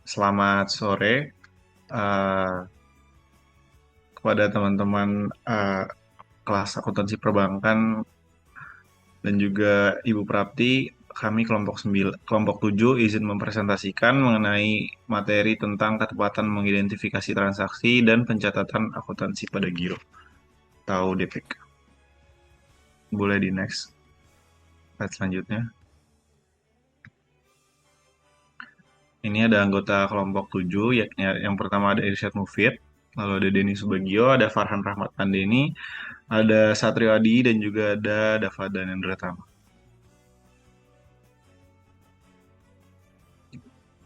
Selamat sore eh, kepada teman-teman kelas akuntansi perbankan dan juga Ibu Prapti. Kami kelompok 7 izin mempresentasikan mengenai materi tentang ketepatan mengidentifikasi transaksi dan pencatatan akuntansi pada giro atau DPK. Boleh di next slide selanjutnya. Ini ada anggota kelompok 7, yakni yang pertama ada Irsyad Mufid, lalu ada Denny Subagio, ada Farhan Rahmat Pandeni, ada Satrio Adi, dan juga ada Dava Danendra Tama.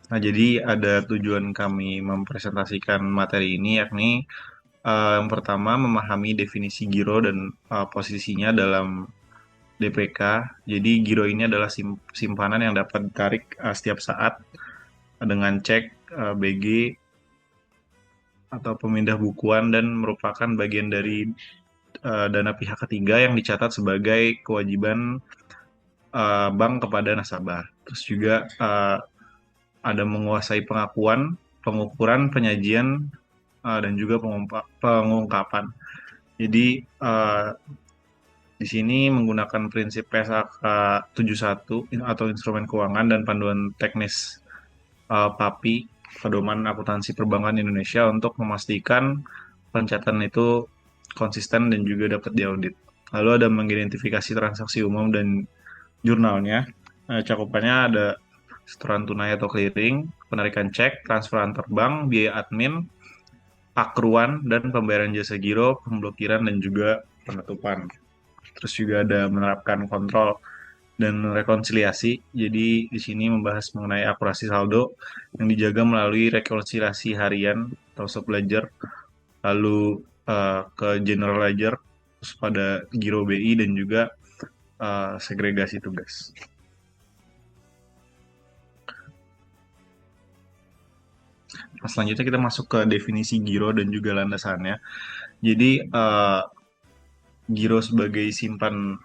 Nah, jadi ada tujuan kami mempresentasikan materi ini, yakni yang pertama memahami definisi giro dan posisinya dalam DPK. Jadi giro ini adalah simpanan yang dapat ditarik setiap saat dengan cek BG atau pemindah bukuan dan merupakan bagian dari dana pihak ketiga yang dicatat sebagai kewajiban bank kepada nasabah. Terus juga ada menguasai pengakuan, pengukuran, penyajian, dan juga pengungkapan. Jadi di sini menggunakan prinsip PSAK 71 atau instrumen keuangan dan panduan teknis PAPI, Pedoman Akuntansi Perbankan Indonesia, untuk memastikan pencatatan itu konsisten dan juga dapat diaudit. Lalu ada mengidentifikasi transaksi umum dan jurnalnya. Cakupannya ada setoran tunai atau clearing, penarikan cek, transfer antar bank, biaya admin, akruan, dan pembayaran jasa giro, pemblokiran, dan juga penutupan. Terus juga ada menerapkan kontrol dan rekonsiliasi. Jadi di sini membahas mengenai akurasi saldo yang dijaga melalui rekonsiliasi harian atau sub ledger, lalu ke general ledger, terus pada giro BI dan juga segregasi tugas. Nah, selanjutnya kita masuk ke definisi giro dan juga landasannya. Jadi giro sebagai simpanan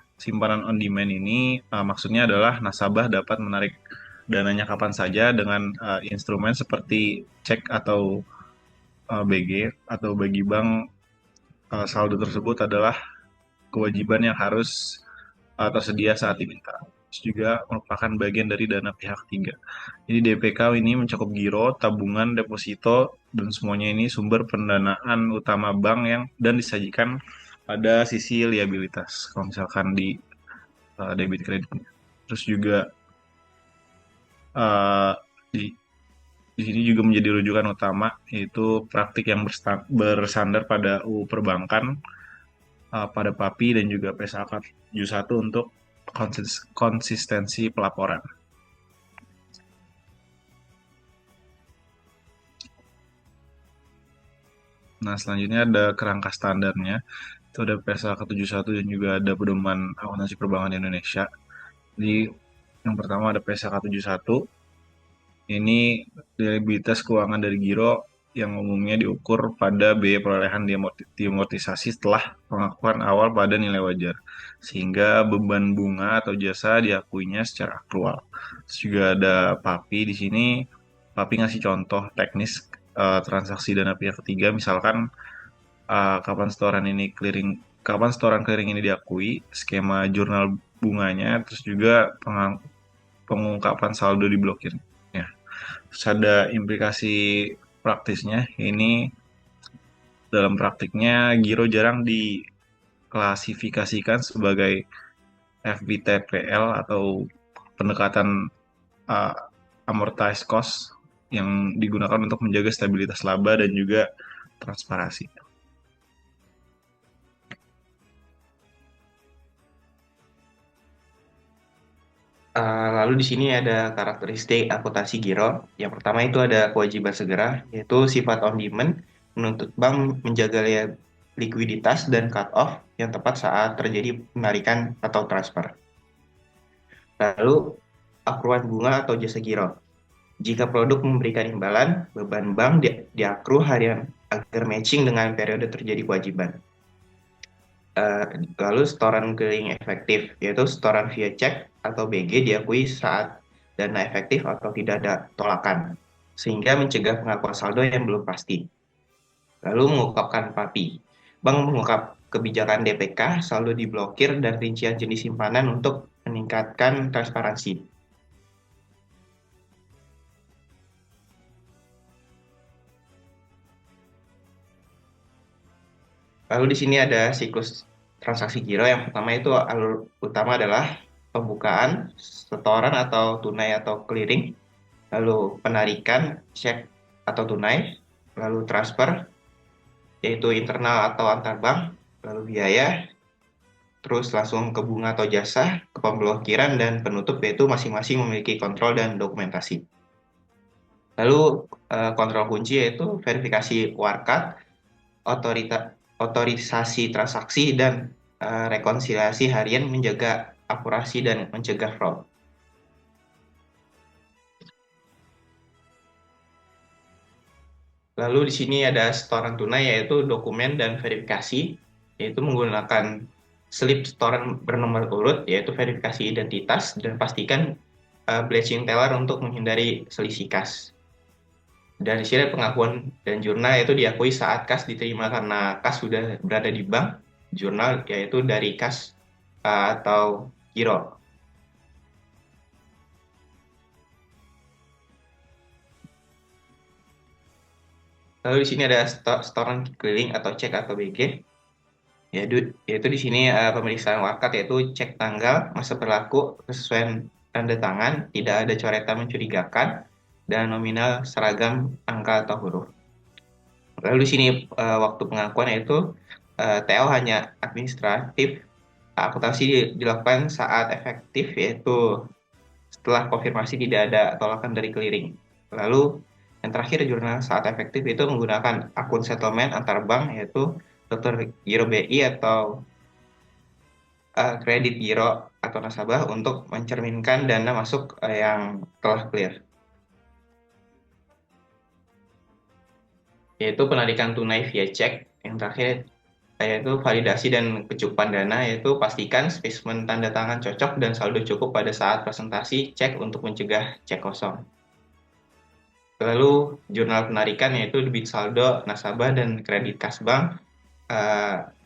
on demand ini maksudnya adalah nasabah dapat menarik dananya kapan saja dengan instrumen seperti cek atau BG, atau bagi bank saldo tersebut adalah kewajiban yang harus tersedia saat diminta. Terus juga merupakan bagian dari dana pihak ketiga. Jadi DPK ini mencakup giro, tabungan, deposito, dan semuanya ini sumber pendanaan utama bank yang dan disajikan pada sisi liabilitas. Kalau misalkan di debit kreditnya. Terus juga uh, di di sini juga menjadi rujukan utama, yaitu praktik yang bersandar pada UU Perbankan, pada PAPI dan juga PSAK 71 untuk konsistensi pelaporan. Nah, selanjutnya ada kerangka standarnya. Itu ada PSAK 71 dan juga ada Pedoman Akuntansi Perbankan Indonesia. Jadi, yang pertama ada PSAK 71. Ini liabilitas keuangan dari giro yang umumnya diukur pada biaya perolehan diamortisasi setelah pengakuan awal pada nilai wajar, sehingga beban bunga atau jasa diakuinya secara aktual. Terus juga ada PAPI di sini. PAPI ngasih contoh teknis transaksi dana pihak ketiga, misalkan kapan setoran clearing ini diakui, skema jurnal bunganya, terus juga pengungkapan saldo diblokir. Ya. Terus ada implikasi praktisnya. Ini dalam praktiknya giro jarang diklasifikasikan sebagai FVTPL atau pendekatan uh, amortized cost yang digunakan untuk menjaga stabilitas laba dan juga transparansi. Lalu di sini ada karakteristik akuntansi giro. Yang pertama itu ada kewajiban segera, yaitu sifat on demand, menuntut bank menjaga likuiditas dan cut off yang tepat saat terjadi penarikan atau transfer. Lalu akruan bunga atau jasa giro. Jika produk memberikan imbalan, beban bank diakru harian agar matching dengan periode terjadi kewajiban. Eh, Lalu setoran keliling efektif, yaitu setoran via cek atau BG diakui saat dana efektif atau tidak ada tolakan. sehingga mencegah pengakuan saldo yang belum pasti. Lalu mengungkapkan PAPI. Bank mengungkap kebijakan DPK, saldo diblokir, dan rincian jenis simpanan untuk meningkatkan transparansi. Lalu di sini ada siklus transaksi giro. Yang pertama itu alur utama adalah pembukaan, setoran atau tunai atau clearing, lalu penarikan cek atau tunai, lalu transfer yaitu internal atau antar bank, lalu biaya, terus langsung ke bunga atau jasa, ke pemblokiran dan penutup yaitu masing-masing memiliki kontrol dan dokumentasi. Lalu kontrol kunci yaitu verifikasi warkat, otorisasi transaksi dan rekonsiliasi harian menjaga akurasi dan mencegah fraud. Lalu di sini ada setoran tunai yaitu dokumen dan verifikasi, yaitu menggunakan slip setoran bernomor urut yaitu verifikasi identitas dan pastikan batching teller untuk menghindari selisih kas. Dan di sini pengakuan dan jurnal yaitu diakui saat kas diterima karena kas sudah berada di bank, jurnal yaitu dari kas atau giro. Lalu di sini ada setoran keliling atau cek atau BG. Yaitu di sini pemeriksaan wakat yaitu cek tanggal, masa berlaku, kesesuaian tanda tangan, tidak ada coretan mencurigakan, dan nominal seragam angka atau huruf. Lalu di sini waktu pengakuan yaitu TO hanya administratif, akuntansi dilakukan saat efektif yaitu setelah konfirmasi tidak ada tolakan dari clearing. Lalu yang terakhir jurnal saat efektif itu menggunakan akun settlement antar bank yaitu Dr. Giro BI atau kredit giro atau nasabah untuk mencerminkan dana masuk yang telah clear. Yaitu penarikan tunai via cek. Yang terakhir yaitu validasi dan kecukupan dana, yaitu pastikan spesimen tanda tangan cocok dan saldo cukup pada saat presentasi cek untuk mencegah cek kosong. Lalu jurnal penarikan yaitu debit saldo nasabah dan kredit kas bank,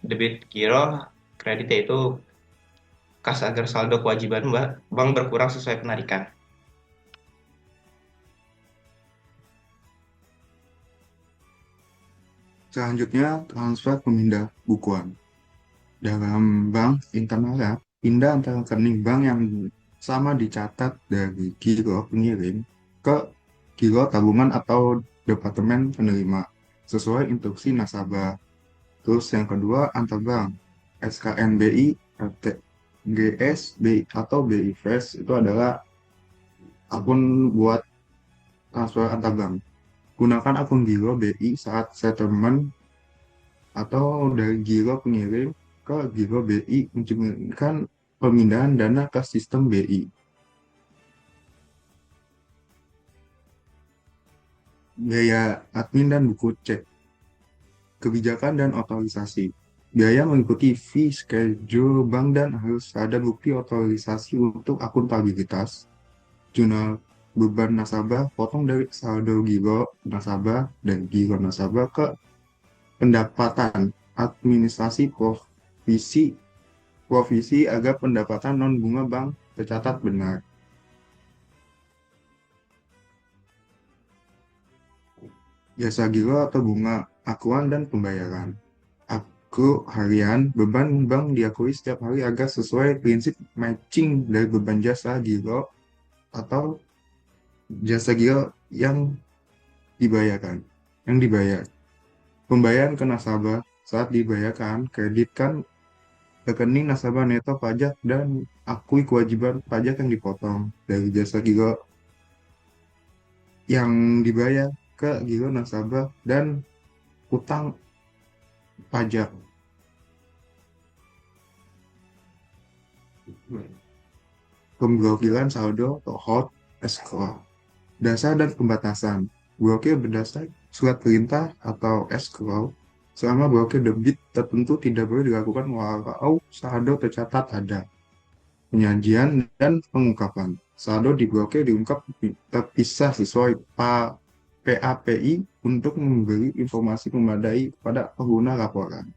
debit giro, kredit yaitu kas agar saldo kewajiban bank berkurang sesuai penarikan. Selanjutnya, transfer pemindah bukuan. Dalam bank internal ya, pindah antara rekening bank yang sama dicatat dari giro pengirim ke giro tabungan atau departemen penerima sesuai instruksi nasabah. Terus yang kedua, antar bank. SKNBI, RTGS, BI atau BI Fresh itu adalah akun buat transfer antar bank. Gunakan akun giro BI saat settlement atau dari giro pengirim ke giro BI mencerminkan pemindahan dana ke sistem BI. Biaya admin dan buku cek, kebijakan dan otorisasi. Biaya mengikuti fee schedule bank dan harus ada bukti otorisasi untuk akuntabilitas. Jurnal beban nasabah potong dari saldo giro nasabah dan giro nasabah ke pendapatan administrasi provisi agar pendapatan non bunga bank tercatat benar. Jasa giro atau bunga akuan dan pembayaran. Aku harian beban bank diakui setiap hari agar sesuai prinsip matching dari beban jasa giro atau jasa giro yang dibayar. Pembayaran ke nasabah saat dibayarkan, kreditkan rekening nasabah neto pajak dan akui kewajiban pajak yang dipotong dari jasa giro yang dibayar ke giro nasabah dan utang pajak. Pemblokiran saldo atau hot escrow. Dasar dan pembatasan. Blokir berdasar surat perintah atau escrow selama blokir debit tertentu tidak boleh dilakukan walau saldo tercatat ada. Penyajian dan pengungkapan. Saldo diblokir diungkap terpisah sesuai PAPI untuk memberi informasi memadai kepada pengguna laporan.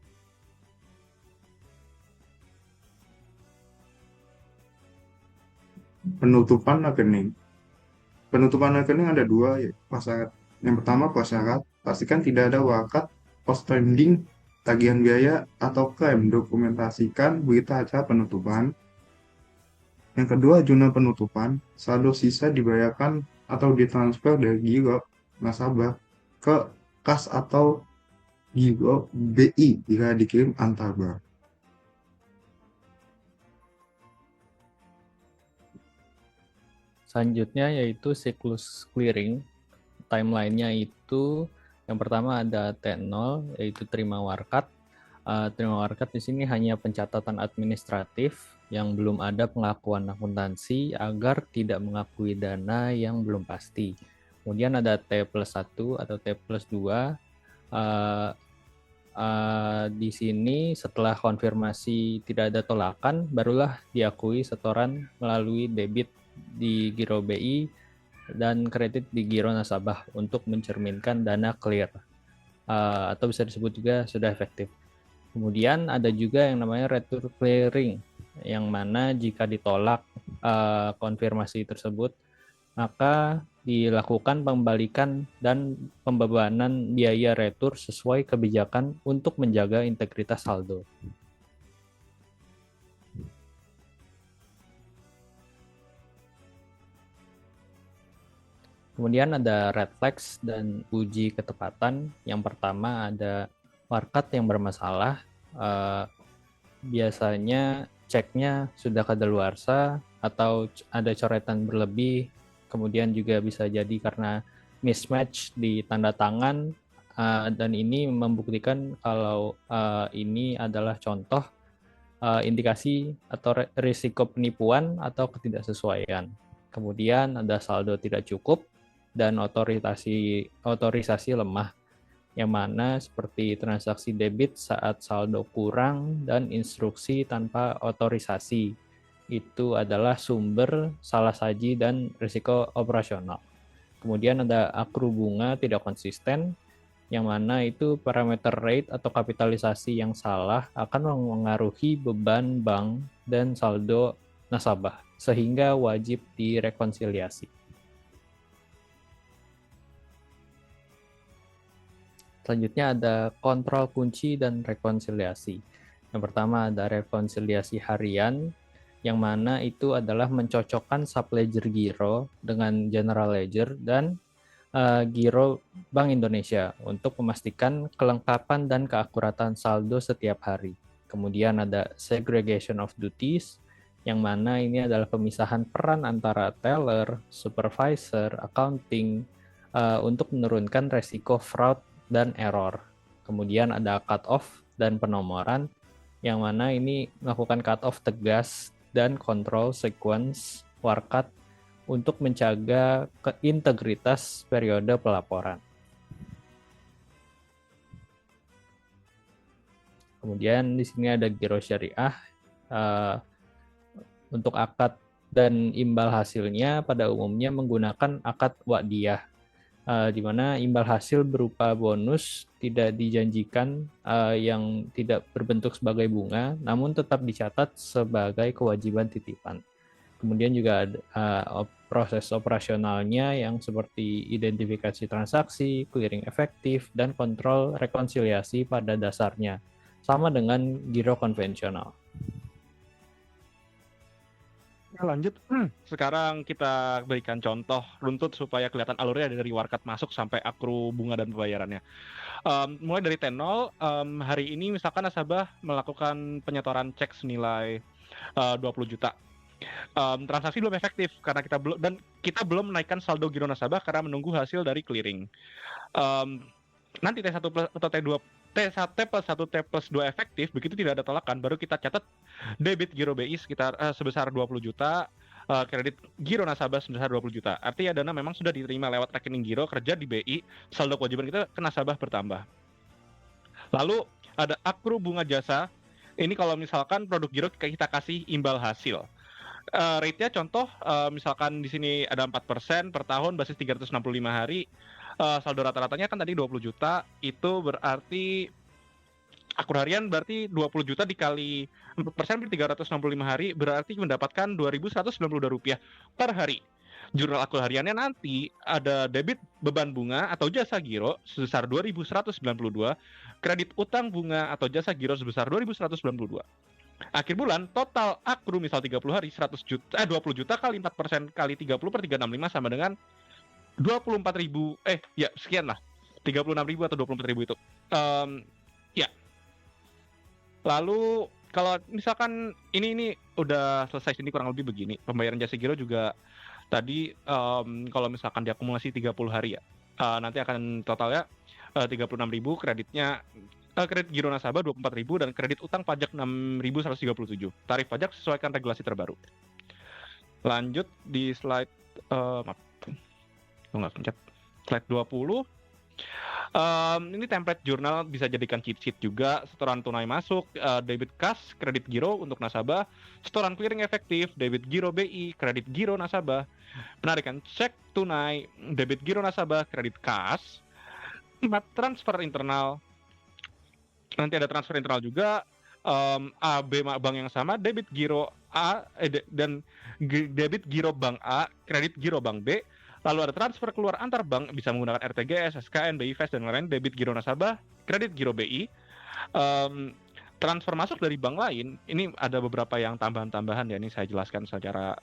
Penutupan rekening. Penutupan rekening ada dua, ya, prasyarat. Yang pertama prasyarat, pastikan tidak ada wakat, outstanding, tagihan biaya, atau klaim. Dokumentasikan berita acara penutupan. Yang kedua, jurnal penutupan. Saldo sisa dibayarkan atau ditransfer dari giro nasabah ke kas atau giro BI jika dikirim antar bank. Selanjutnya yaitu siklus clearing. Timeline-nya itu yang pertama ada T0 yaitu terima warkat. Terima warkat di sini hanya pencatatan administratif yang belum ada pengakuan akuntansi agar tidak mengakui dana yang belum pasti. Kemudian ada T+1 atau T+2. Di sini setelah konfirmasi tidak ada tolakan, barulah diakui setoran melalui debit di giro BI dan kredit di giro nasabah untuk mencerminkan dana clear, atau bisa disebut juga sudah efektif. Kemudian ada juga yang namanya return clearing, yang mana jika ditolak konfirmasi tersebut, maka dilakukan pembalikan dan pembebanan biaya retur sesuai kebijakan untuk menjaga integritas saldo. Kemudian ada red flags dan uji ketepatan. Yang pertama ada warkat yang bermasalah. Biasanya ceknya sudah kadaluarsa atau ada coretan berlebih. Kemudian juga bisa jadi karena mismatch di tanda tangan, dan ini membuktikan kalau ini adalah contoh indikasi atau risiko penipuan atau ketidaksesuaian. Kemudian ada saldo tidak cukup dan otorisasi lemah, yang mana seperti transaksi debit saat saldo kurang dan instruksi tanpa otorisasi. Itu adalah sumber salah saji dan risiko operasional. Kemudian ada akru bunga tidak konsisten, yang mana itu parameter rate atau kapitalisasi yang salah akan mengaruhi beban bank dan saldo nasabah, sehingga wajib direkonsiliasi. Selanjutnya ada kontrol kunci dan rekonsiliasi. Yang pertama ada rekonsiliasi harian, yang mana itu adalah mencocokkan subledger giro dengan general ledger dan giro Bank Indonesia untuk memastikan kelengkapan dan keakuratan saldo setiap hari. Kemudian ada segregation of duties, yang mana ini adalah pemisahan peran antara teller, supervisor, accounting untuk menurunkan resiko fraud dan error. Kemudian ada cut off dan penomoran, yang mana ini melakukan cut off tegas dan kontrol sequence warkat untuk menjaga integritas periode pelaporan. Kemudian di sini ada giro syariah. Untuk akad dan imbal hasilnya pada umumnya menggunakan akad wa'diyah, di mana imbal hasil berupa bonus tidak dijanjikan, yang tidak berbentuk sebagai bunga, namun tetap dicatat sebagai kewajiban titipan. Kemudian juga ada proses operasionalnya yang seperti identifikasi transaksi, clearing efektif, dan kontrol rekonsiliasi pada dasarnya, sama dengan giro konvensional. Lanjut, sekarang kita berikan contoh runtut supaya kelihatan alurnya dari warkat masuk sampai akru bunga dan pembayarannya. Mulai dari T0, hari ini misalkan nasabah melakukan penyetoran cek senilai 20 juta. Transaksi belum efektif karena kita belum menaikkan saldo giro nasabah karena menunggu hasil dari clearing. Nanti T1 plus atau T2 T+1 T+2 efektif, begitu tidak ada tolakan, baru kita catat debit giro BI sebesar 20 juta, kredit giro nasabah sebesar 20 juta. Artinya dana memang sudah diterima lewat rekening giro kerja di BI, saldo kewajiban kita ke nasabah bertambah. Lalu ada akru bunga jasa. Ini kalau misalkan produk giro kita kasih imbal hasil. Rate-nya contoh, misalkan di sini ada 4% per tahun basis 365 hari. saldo rata-ratanya kan tadi 20 juta, itu berarti akur harian berarti 20 juta dikali 4% per 365 hari berarti mendapatkan Rp2.192 per hari. Jurnal akur hariannya nanti ada debit beban bunga atau jasa giro sebesar 2.192, kredit utang bunga atau jasa giro sebesar 2.192. Akhir bulan total akru misal 30 hari 100 juta 20 juta kali 4% kali 30 per 365 sama dengan 24.000 ya sekian lah. 36.000 atau 24.000 itu. Ya. Lalu kalau misalkan ini udah selesai sini kurang lebih begini. Pembayaran jasa giro juga tadi kalau misalkan diakumulasi 30 hari ya. Nanti akan totalnya 36.000 kreditnya kredit giro nasabah 24.000 dan kredit utang pajak 6.137. Tarif pajak sesuaikan regulasi terbaru. Lanjut di slide maaf. Nggak pencet. Slide 20. Ini template jurnal bisa jadikan cheat sheet juga, setoran tunai masuk, debit kas, kredit giro untuk nasabah, setoran clearing efektif, debit giro BI, kredit giro nasabah, penarikan cek tunai, debit giro nasabah, kredit kas, transfer internal, nanti ada transfer internal juga, A, B bank yang sama, debit giro A dan debit giro bank A, kredit giro bank B. Lalu ada transfer keluar antar bank bisa menggunakan RTGS, SKN, BI Fast dan lain-lain, debit giro nasabah, kredit giro BI. Transfer masuk dari bank lain, ini ada beberapa yang tambahan-tambahan ya, ini saya jelaskan secara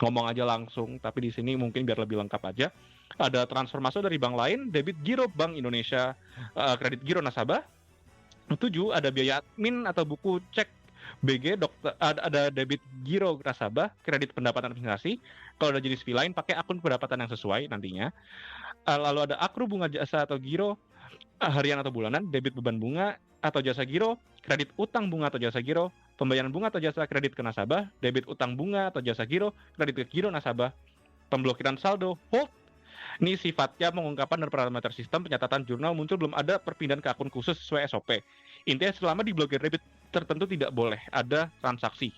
ngomong aja langsung, tapi di sini mungkin biar lebih lengkap aja. Ada transfer masuk dari bank lain, debit giro Bank Indonesia, kredit giro nasabah. 7 ada biaya admin atau buku cek BG, ada debit giro nasabah, kredit pendapatan administrasi. Kalau ada jenis fee lain, pakai akun pendapatan yang sesuai nantinya. Lalu ada akru bunga jasa atau giro harian atau bulanan, debit beban bunga atau jasa giro, kredit utang bunga atau jasa giro, pembayaran bunga atau jasa kredit ke nasabah, debit utang bunga atau jasa giro, kredit ke giro nasabah, pemblokiran saldo, hold. Ini sifatnya pengungkapan dan parameter sistem pencatatan jurnal muncul belum ada perpindahan ke akun khusus sesuai SOP. Intinya selama di blokir debit tertentu tidak boleh ada transaksi.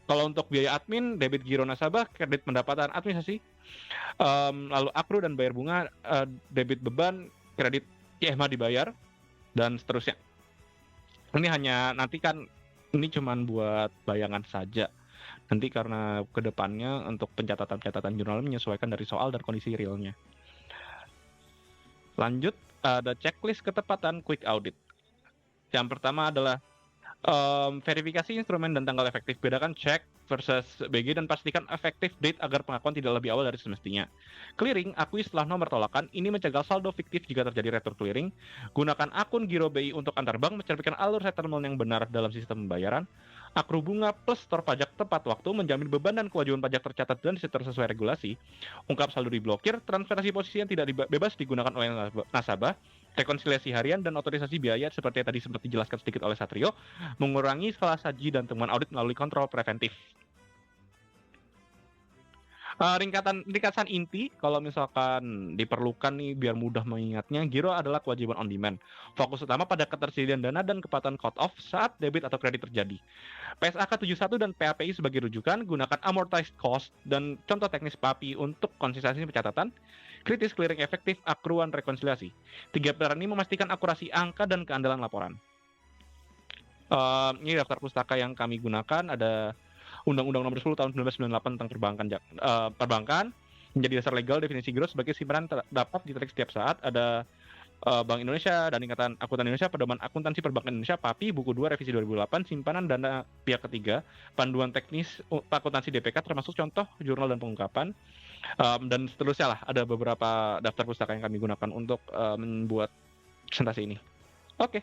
Kalau untuk biaya admin, debit giro nasabah, kredit pendapatan administrasi, lalu akru dan bayar bunga, debit beban, kredit IMH dibayar, dan seterusnya. Ini hanya nanti kan ini cuman buat bayangan saja. Nanti karena kedepannya untuk pencatatan-pencatatan jurnal menyesuaikan dari soal dan kondisi realnya. Lanjut, ada checklist ketepatan quick audit. Yang pertama adalah verifikasi instrumen dan tanggal efektif. Bedakan check versus BG dan pastikan efektif date agar pengakuan tidak lebih awal dari semestinya. Clearing, akui setelah nomor tolakan. Ini mencegah saldo fiktif jika terjadi retur clearing. Gunakan akun giro BI untuk antar bank, mencerminkan alur settlement yang benar dalam sistem pembayaran. Akru bunga plus setor pajak tepat waktu, menjamin beban dan kewajiban pajak tercatat dan disetor sesuai regulasi. Ungkap saldo diblokir, transferasi posisi yang tidak bebas digunakan oleh nasabah. Rekonsiliasi harian dan otorisasi biaya seperti yang tadi sempat dijelaskan sedikit oleh Satrio, mengurangi salah saji dan temuan audit melalui kontrol preventif. Ringkasan inti, kalau misalkan diperlukan nih biar mudah mengingatnya, giro adalah kewajiban on demand. Fokus utama pada ketersediaan dana dan kepatuhan cut off saat debit atau kredit terjadi. PSAK 71 dan PAPI sebagai rujukan, gunakan amortized cost dan contoh teknis PAPI untuk konsistensi pencatatan, kritis clearing efektif, akruan rekonsiliasi. 3 pilar ini memastikan akurasi angka dan keandalan laporan. Ini daftar pustaka yang kami gunakan, ada Undang-Undang Nomor 10 Tahun 1998 tentang perbankan menjadi dasar legal definisi giro sebagai simpanan dapat ditarik setiap saat. Ada Bank Indonesia dan Ikatan Akuntan Indonesia, Pedoman Akuntansi Perbankan Indonesia, PAPI, Buku 2, Revisi 2008, Simpanan Dana Pihak Ketiga, Panduan Teknis Akuntansi DPK termasuk contoh jurnal dan pengungkapan, dan seterusnya lah. Ada beberapa daftar pustaka yang kami gunakan untuk membuat presentasi ini. Oke,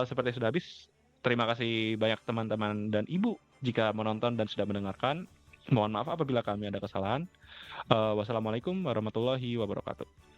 seperti sudah habis. Terima kasih banyak teman-teman dan ibu jika menonton dan sudah mendengarkan. Mohon maaf apabila kami ada kesalahan. Wassalamualaikum warahmatullahi wabarakatuh.